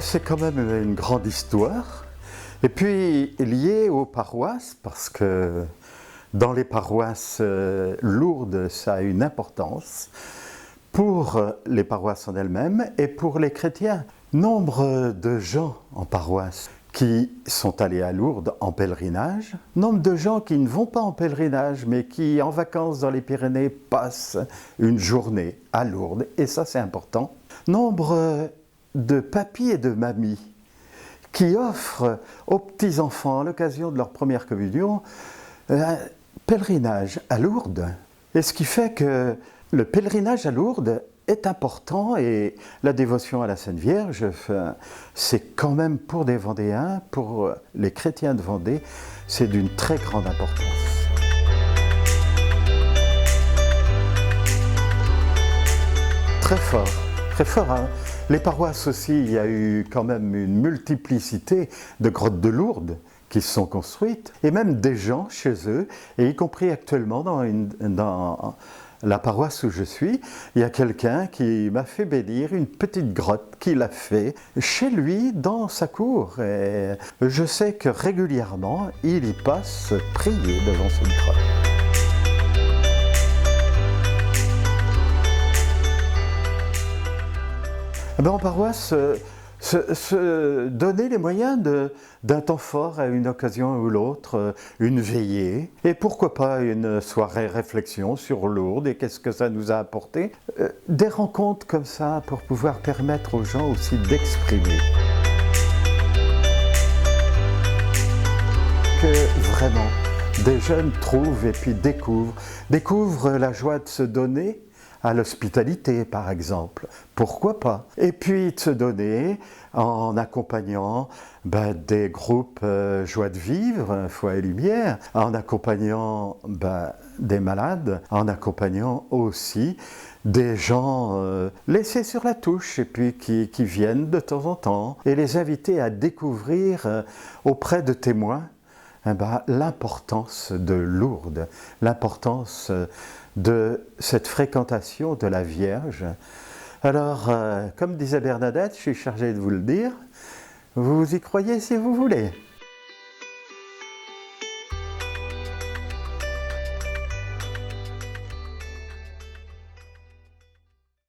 C'est quand même une grande histoire. Et puis liée aux paroisses, parce que dans les paroisses Lourdes, ça a une importance pour les paroisses en elles-mêmes et pour les chrétiens. Nombre de gens en paroisse qui sont allés à Lourdes en pèlerinage, nombre de gens qui ne vont pas en pèlerinage, mais qui en vacances dans les Pyrénées passent une journée à Lourdes, et ça c'est important. Nombre de papis et de mamies qui offrent aux petits-enfants, à l'occasion de leur première communion, un pèlerinage à Lourdes. Et ce qui fait que le pèlerinage à Lourdes est important, et la dévotion à la Sainte Vierge, c'est quand même pour des Vendéens, pour les chrétiens de Vendée, c'est d'une très grande importance. Très fort. Hein. Les paroisses aussi, il y a eu quand même une multiplicité de grottes de Lourdes qui se sont construites, et même des gens chez eux, et y compris actuellement dans la paroisse où je suis, il y a quelqu'un qui m'a fait bénir une petite grotte qu'il a fait chez lui, dans sa cour. Et je sais que régulièrement, il y passe prier devant cette grotte. En paroisse, se donner les moyens d'un temps fort à une occasion ou l'autre, une veillée, et pourquoi pas une soirée réflexion sur Lourdes et qu'est-ce que ça nous a apporté. Des rencontres comme ça pour pouvoir permettre aux gens aussi d'exprimer. Que vraiment, des jeunes trouvent et puis découvrent la joie de se donner, à l'hospitalité par exemple, pourquoi pas. Et puis de se donner en accompagnant des groupes Joie de Vivre, Foi et Lumière, en accompagnant des malades, en accompagnant aussi des gens laissés sur la touche et puis qui viennent de temps en temps, et les inviter à découvrir auprès de témoins l'importance de Lourdes, l'importance de cette fréquentation de la Vierge. Alors, comme disait Bernadette, je suis chargé de vous le dire, vous y croyez si vous voulez.